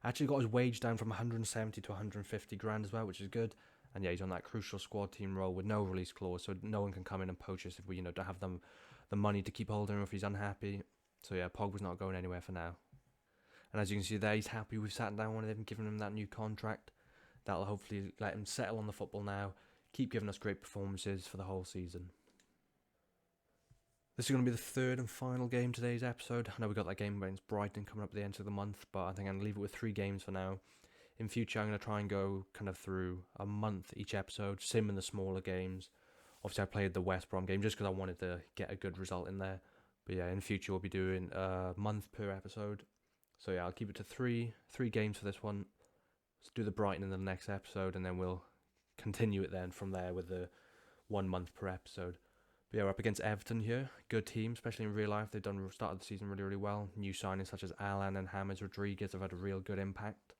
Actually got his wage down from 170 to 150 grand as well, which is good. And yeah, he's on that crucial squad team role with no release clause, so no one can come in and poach us if we, don't have the money to keep holding him if he's unhappy. So yeah, Pogba's not going anywhere for now. And as you can see there, he's happy we've sat down with him, given him that new contract. That'll hopefully let him settle on the football now, keep giving us great performances for the whole season. This is going to be the third and final game today's episode. I know we got that game against Brighton coming up at the end of the month, but I think I'm going to leave it with 3 games for now. In future, I'm going to try and go kind of through a month each episode, sim in the smaller games. Obviously, I played the West Brom game just because I wanted to get a good result in there. But yeah, in future, we'll be doing a month per episode. So yeah, I'll keep it to three games for this one. Let's do the Brighton in the next episode, and then we'll continue it then from there with the 1 month per episode. But yeah, we're up against Everton here. Good team, especially in real life. They've started the season really, really well. New signings such as Alan and James Rodriguez have had a real good impact.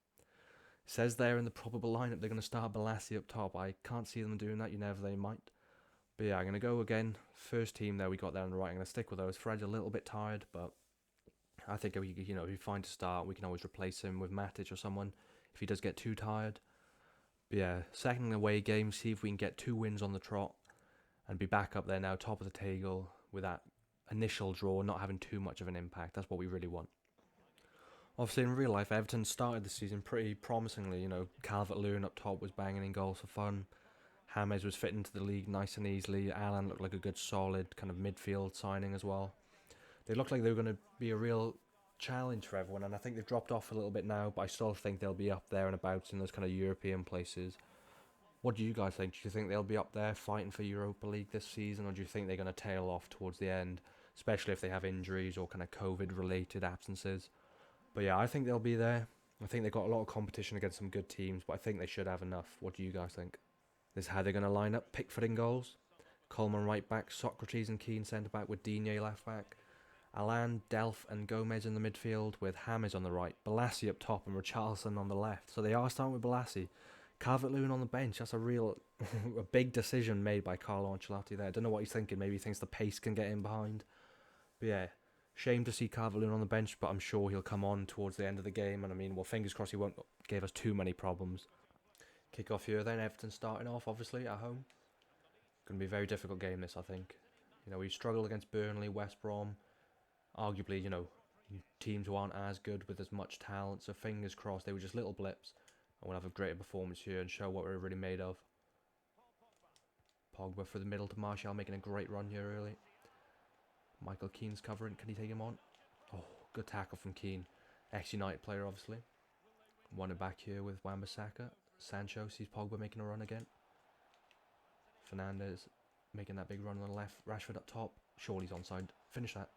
It says there in the probable lineup they're going to start Balassi up top. I can't see them doing that. You never they might. But yeah, I'm going to go again. First team there we got there on the right. I'm going to stick with those. Fred's a little bit tired, but I think if we find a start, we can always replace him with Matic or someone if he does get too tired. But yeah, second away game, see if we can get 2 wins on the trot and be back up there now, top of the table with that initial draw, not having too much of an impact. That's what we really want. Obviously, in real life, Everton started the season pretty promisingly. Calvert-Lewin up top was banging in goals for fun. James was fitting into the league nice and easily. Alan looked like a good, solid kind of midfield signing as well. They looked like they were going to be a real challenge for everyone, and I think they've dropped off a little bit now, but I still think they'll be up there and about in those kind of European places. What do you guys think? Do you think they'll be up there fighting for Europa League this season, or do you think they're going to tail off towards the end, especially if they have injuries or kind of COVID-related absences? But yeah, I think they'll be there. I think they've got a lot of competition against some good teams, but I think they should have enough. What do you guys think? This is how they're going to line up. Pickford in goals. Coleman right back. Socrates and Keane centre back with Digne left back. Alan, Delph and Gomez in the midfield with James on the right. Balassi up top and Richarlison on the left. So they are starting with Balassi. Calvert-Lewin on the bench. That's a real a big decision made by Carlo Ancelotti there. I don't know what he's thinking. Maybe he thinks the pace can get in behind. But yeah, shame to see Calvert-Lewin on the bench, but I'm sure he'll come on towards the end of the game. And fingers crossed he won't give us too many problems. Kick off here then. Everton starting off, obviously, at home. Going to be a very difficult game, this, I think. We struggled against Burnley, West Brom. Arguably, teams who aren't as good with as much talent. So fingers crossed they were just little blips. And we'll have a greater performance here and show what we're really made of. Pogba for the middle to Martial, making a great run here early. Michael Keane's covering. Can he take him on? Oh, good tackle from Keane. Ex-United player, obviously. Won it back here with Wan-Bissaka. Sancho sees Pogba making a run again. Fernandes making that big run on the left. Rashford up top. Surely he's onside. Finish that.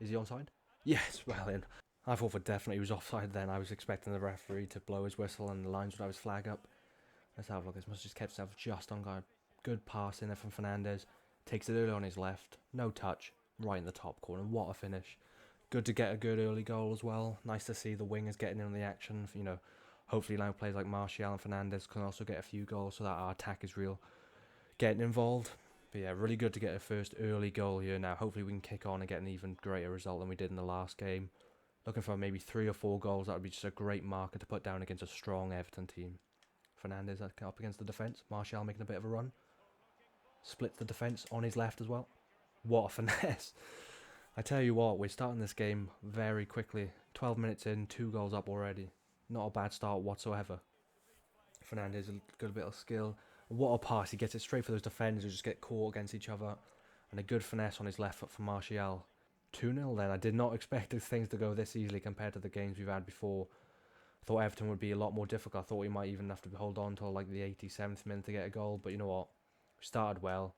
Is he onside? Yes, well in. I thought for definite he was offside then. I was expecting the referee to blow his whistle and the lines would have his flag up. Let's have a look. This must have just kept himself just on guard. Good pass in there from Fernandes. Takes it early on his left. No touch. Right in the top corner. What a finish. Good to get a good early goal as well. Nice to see the wingers getting in on the action. You know, hopefully now players like Martial and Fernandes can also get a few goals so that our attack is real getting involved. But yeah, really good to get a first early goal here now. Hopefully we can kick on and get an even greater result than we did in the last game. Looking for maybe 3 or 4 goals. That would be just a great marker to put down against a strong Everton team. Fernandes up against the defence. Martial making a bit of a run. Splits the defence on his left as well. What a finesse. I tell you what, we're starting this game very quickly. 12 minutes in, 2 goals up already. Not a bad start whatsoever. Fernandes, a good bit of skill. What a pass. He gets it straight for those defenders who just get caught against each other. And a good finesse on his left foot from Martial. 2-0 then. I did not expect things to go this easily compared to the games we've had before. I thought Everton would be a lot more difficult. I thought we might even have to hold on till like the 87th minute to get a goal. But you know what? We started well.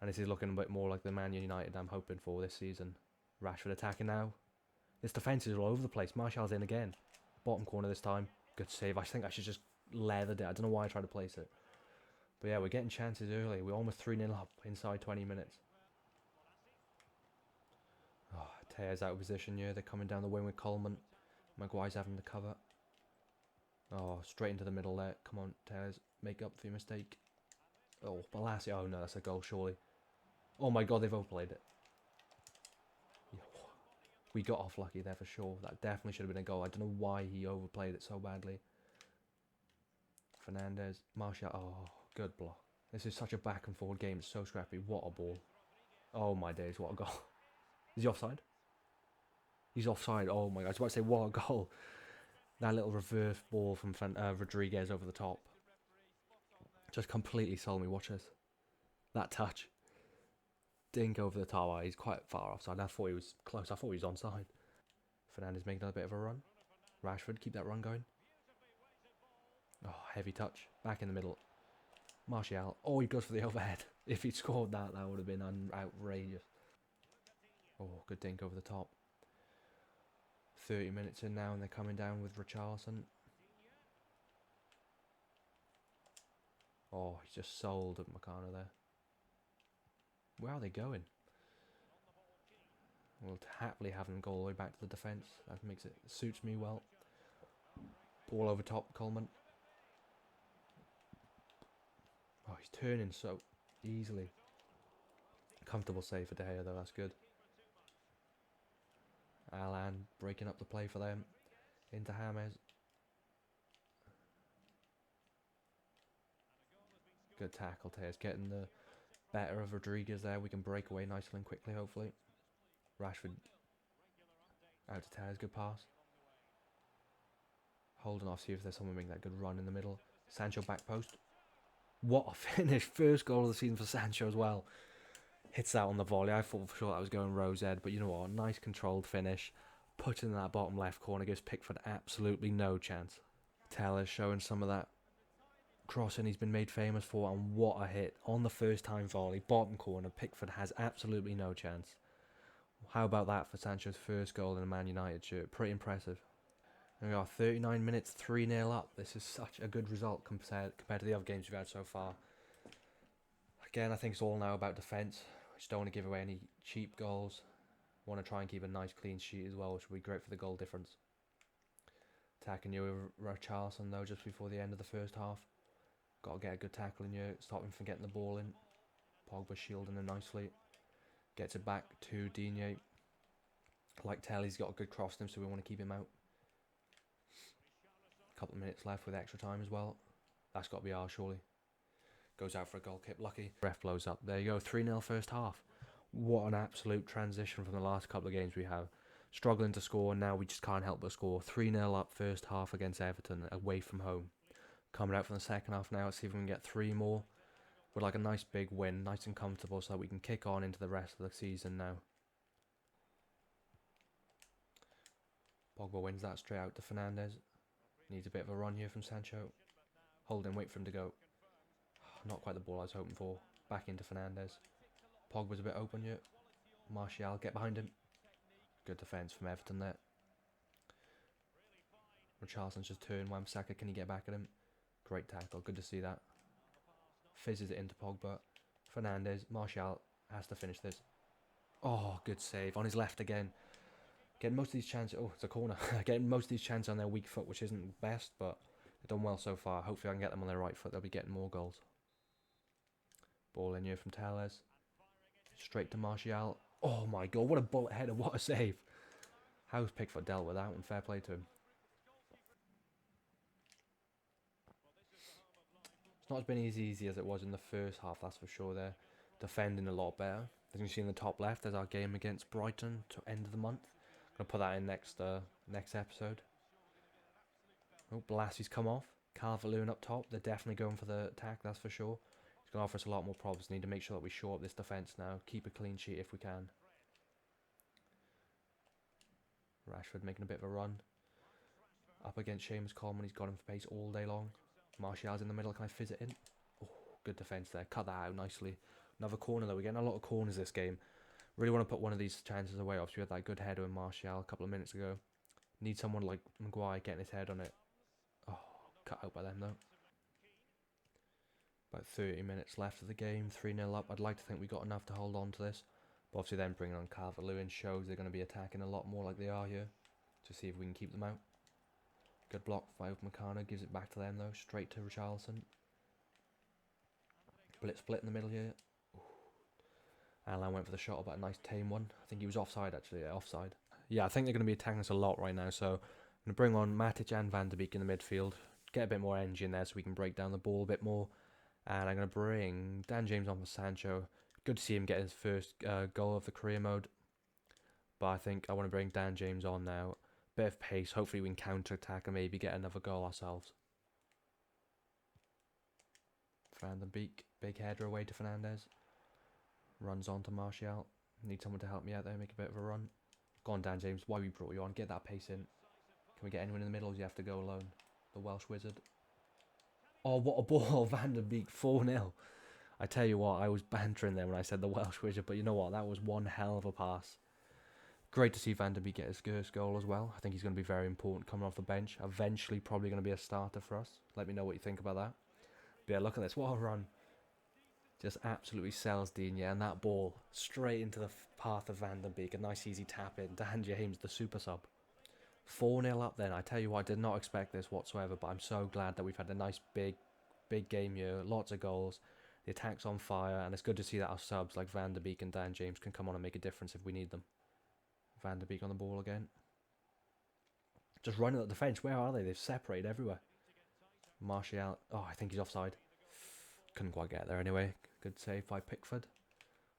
And this is looking a bit more like the Man United I'm hoping for this season. Rashford attacking now. This defence is all over the place. Martial's in again. Bottom corner this time. Good save. I think I should just leathered it. I don't know why I tried to place it. But yeah, we're getting chances early. We're almost 3-0 up inside 20 minutes. Oh, Tears out of position here. They're coming down the wing with Coleman. Maguire's having the cover. Oh, straight into the middle there. Come on, Tears. Make up for your mistake. Oh, Balassi. Oh no, that's a goal surely. Oh my god, they've overplayed it. We got off lucky there for sure. That definitely should have been a goal. I don't know why he overplayed it so badly. Fernandes. Martial. Oh, good block. This is such a back and forward game. It's so scrappy. What a ball. Oh my days, what a goal. Is he offside? He's offside. Oh my god, I was about to say what a goal. That little reverse ball from Rodriguez over the top. Just completely sold me. Watch this. That touch. Dink over the top. Oh, he's quite far offside. I thought he was close. I thought he was onside. Fernandes making another bit of a run. Rashford, keep that run going. Oh, heavy touch. Back in the middle. Martial. Oh, he goes for the overhead. If he'd scored that, that would have been outrageous. Oh, good dink over the top. 30 minutes in now and they're coming down with Richarlison. Oh, he's just sold at Makana there. Where are they going? We'll happily have them go all the way back to the defence. That makes it suits me well. Ball over top, Coleman. Oh, he's turning so easily. Comfortable save for De Gea though, that's good. Alan breaking up the play for them. Into James. Good tackle, Tears. Getting the better of Rodriguez there. We can break away nicely and quickly, hopefully. Rashford. Out to Tears. Good pass. Holding off, see if there's someone making that good run in the middle. Sancho back post. What a finish. First goal of the season for Sancho as well. Hits that on the volley. I thought for sure that was going rose head, but you know what? Nice controlled finish. Put in that bottom left corner. Gives Pickford absolutely no chance. Taylor's showing some of that crossing he's been made famous for, and what a hit. On the first time volley. Bottom corner. Pickford has absolutely no chance. How about that for Sancho's first goal in a Man United shirt? Pretty impressive. And we are 39 minutes, 3-0 up. This is such a good result compared to the other games we've had so far. Again, I think it's all now about defence. I just don't want to give away any cheap goals. Want to try and keep a nice clean sheet as well, which would be great for the goal difference. Attacking you with Richarlison though just before the end of the first half. Got to get a good tackle in you, stop him from getting the ball in. Pogba shielding him nicely. Gets it back to Digne. Like Tell, he's got a good cross in him, so we want to keep him out. Couple of minutes left with extra time as well. That's got to be ours, surely. Goes out for a goal kick. Lucky. Ref blows up. There you go. 3-0 first half. What an absolute transition from the last couple of games we have. Struggling to score. Now we just can't help but score. 3-0 up first half against Everton away from home. Coming out from the second half now. Let's see if we can get 3 more. With like a nice big win. Nice and comfortable so that we can kick on into the rest of the season now. Pogba wins that straight out to Fernandes. Needs a bit of a run here from Sancho. Hold him, wait for him to go. Not quite the ball I was hoping for. Back into Fernandes. Pogba's a bit open here. Martial, get behind him. Good defence from Everton there. Richarlison's just turned. Wan-Bissaka, can he get back at him? Great tackle, good to see that. Fizzes it into Pogba. Fernandes, Martial. Has to finish this. Oh, good save. On his left again. Getting most of these chances... Oh, it's a corner. Getting most of these chances on their weak foot, which isn't the best, but they've done well so far. Hopefully I can get them on their right foot. They'll be getting more goals. Ball in here from Tellez. Straight to Martial. Oh my god, what a bullet header. What a save. How's Pickford dealt with that one? Fair play to him. It's not as easy as it was in the first half, that's for sure. They're defending a lot better. As you can see in the top left, there's our game against Brighton to end of the month. I'm going to put that in next episode. Oh, Bolassi's come off. Calvert-Lewin up top. They're definitely going for the attack, that's for sure. It's going to offer us a lot more problems. Need to make sure that we shore up this defence now. Keep a clean sheet if we can. Rashford making a bit of a run. Up against Seamus Coleman. He's got him for pace all day long. Martial's in the middle. Can I fizz it in? Oh, good defence there. Cut that out nicely. Another corner though. We're getting a lot of corners this game. Really want to put one of these chances away. Obviously, we had that good header in Martial a couple of minutes ago. Need someone like Maguire getting his head on it. Oh, cut out by them though. About 30 minutes left of the game. 3-0 up. I'd like to think we got enough to hold on to this. But obviously then bringing on Calvert-Lewin shows they're going to be attacking a lot more like they are here. To see if we can keep them out. Good block. Five Meccano gives it back to them though. Straight to Richarlison. Blitz split in the middle here. Alan went for the shot, but a nice tame one. I think he was offside actually. Yeah, offside. Yeah, I think they're going to be attacking us a lot right now. So I'm going to bring on Matic and Van de Beek in the midfield. Get a bit more energy in there so we can break down the ball a bit more. And I'm going to bring Dan James on for Sancho. Good to see him get his first goal of the career mode. But I think I want to bring Dan James on now. Bit of pace. Hopefully we can counter-attack and maybe get another goal ourselves. Van de Beek. Big header away to Fernandes. Runs on to Martial. Need someone to help me out there. Make a bit of a run. Go on, Dan James. Why we brought you on? Get that pace in. Can we get anyone in the middle or do you have to go alone? The Welsh wizard. Oh, what a ball. Van de Beek 4-0. I tell you what, I was bantering there when I said the Welsh wizard. But you know what? That was one hell of a pass. Great to see Van de Beek get his first goal as well. I think he's going to be very important coming off the bench. Eventually probably going to be a starter for us. Let me know what you think about that. But yeah, look at this. What a run. Just absolutely sells Digne. And that ball straight into the path of Van de Beek. A nice easy tap in. Dan James, the super sub. 4-0 up then. I tell you what, I did not expect this whatsoever. But I'm so glad that we've had a nice big game here. Lots of goals. The attack's on fire. And it's good to see that our subs like Van de Beek and Dan James can come on and make a difference if we need them. Van de Beek on the ball again. Just running at the defence. Where are they? They've separated everywhere. Martial. Oh, I think he's offside. Couldn't quite get there anyway. Good save by Pickford.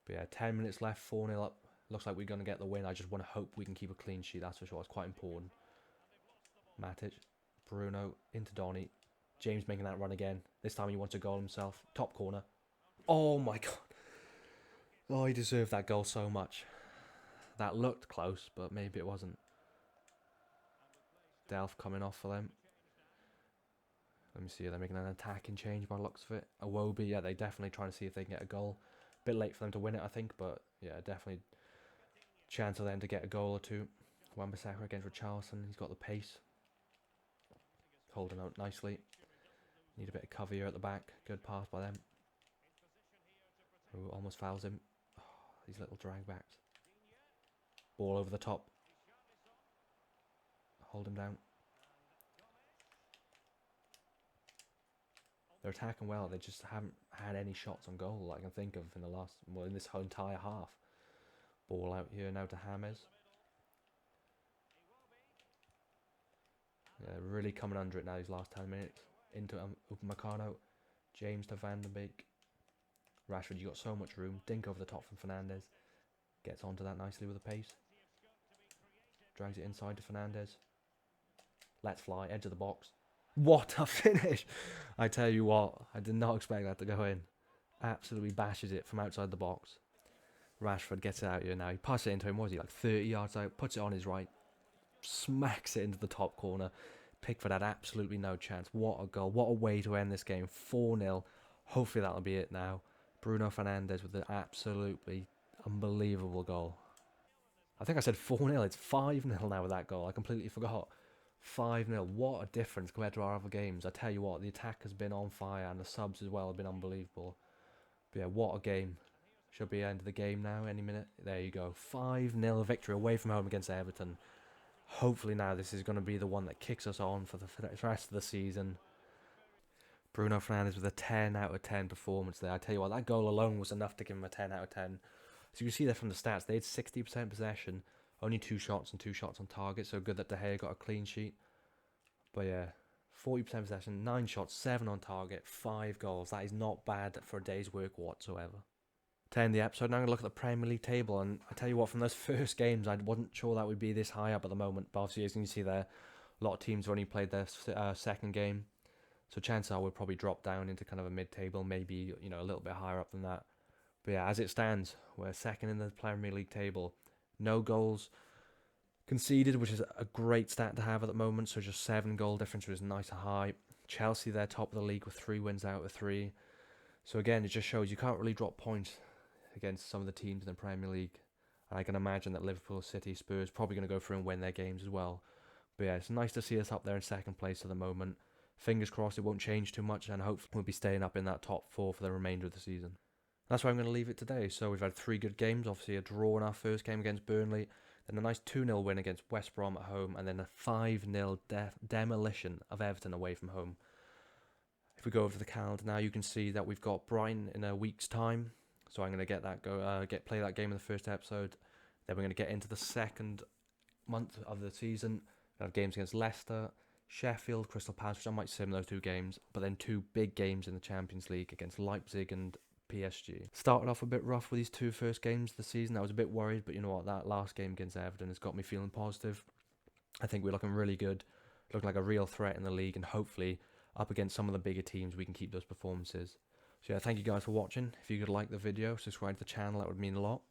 But yeah, 10 minutes left. 4-0 up. Looks like we're going to get the win. I just want to hope we can keep a clean sheet. That's for sure. It's quite important. Matic. Bruno. Into Donny. James making that run again. This time he wants a goal himself. Top corner. Oh my god. Oh, he deserved that goal so much. That looked close, but maybe it wasn't. Delph coming off for them. Let me see, they're making an attacking change by the looks of it. Iwobi, yeah, they're definitely trying to see if they can get a goal. Bit late for them to win it, I think, but yeah, definitely chance of them to get a goal or two. Wan-Bissaka against Richarlison, he's got the pace. Holding out nicely. Need a bit of cover here at the back. Good pass by them. Ooh, almost fouls him. Oh, these little drag backs. Ball over the top. Hold him down. They're attacking well. They just haven't had any shots on goal that I can think of in the last, well, in this whole entire half. Ball out here now to James. Yeah, really coming under it now these last 10 minutes. Into Meccano. James to Van de Beek. Rashford, you got so much room. Dink over the top from Fernandes. Gets onto that nicely with a pace. Drags it inside to Fernandes. Let's fly. Edge of the box. What a finish! I tell you what, I did not expect that to go in. Absolutely bashes it from outside the box. Rashford gets it out here now. He passes it into him. What was he, like 30 yards out? Puts it on his right. Smacks it into the top corner. Pickford had absolutely no chance. What a goal. What a way to end this game. 4-0. Hopefully that'll be it now. Bruno Fernandes with an absolutely unbelievable goal. I think I said 4-0. It's 5-0 now with that goal. I completely forgot. 5-0. What a difference compared to our other games. I tell you what, the attack has been on fire and the subs as well have been unbelievable. But yeah, what a game. Should be end of the game now, any minute. There you go. 5-0 victory away from home against Everton. Hopefully now this is going to be the one that kicks us on for the rest of the season. Bruno Fernandes with a 10 out of 10 performance there. I tell you what, that goal alone was enough to give him a 10 out of 10. So you can see there from the stats, they had 60% possession, only 2 shots and 2 shots on target. So good that De Gea got a clean sheet. But yeah, 40% possession, 9 shots, 7 on target, 5 goals. That is not bad for a day's work whatsoever. To end the episode, now I'm going to look at the Premier League table, and I tell you what, from those first games, I wasn't sure that would be this high up at the moment, but obviously, as you can see there, a lot of teams have only played their second game, so chances are we'll probably drop down into kind of a mid-table, maybe, you know, a little bit higher up than that. But yeah, as it stands, we're second in the Premier League table. No goals conceded, which is a great stat to have at the moment, so just 7 goal difference, which is nice and high. Chelsea, they're top of the league with 3 wins out of 3. So again, it just shows you can't really drop points against some of the teams in the Premier League. And I can imagine that Liverpool, City, Spurs probably going to go through and win their games as well. But yeah, it's nice to see us up there in second place at the moment. Fingers crossed it won't change too much, and hopefully we'll be staying up in that top 4 for the remainder of the season. That's where I'm going to leave it today. So we've had 3 good games, obviously a draw in our first game against Burnley, then a nice 2-0 win against West Brom at home, and then a 5-0 demolition of Everton away from home. If we go over to the calendar now, you can see that we've got Brighton in a week's time. So I'm going to play that game in the first episode. Then we're going to get into the second month of the season. We have games against Leicester, Sheffield, Crystal Palace, which I might sim those 2 games. But then 2 big games in the Champions League against Leipzig and PSG. Started off a bit rough with these 2 first games of the season. I was a bit worried, but you know what? That last game against Everton has got me feeling positive. I think we're looking really good. Looking like a real threat in the league, and hopefully up against some of the bigger teams we can keep those performances. So yeah, thank you guys for watching. If you could like the video, subscribe to the channel, that would mean a lot.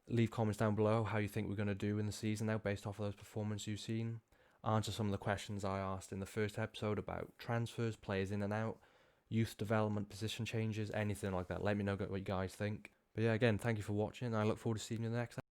Leave comments down below how you think we're going to do in the season now based off of those performances you've seen. Answer some of the questions I asked in the first episode about transfers, players in and out, youth development, position changes, anything like that. Let me know what you guys think. But yeah, again, thank you for watching. I look forward to seeing you in the next episode.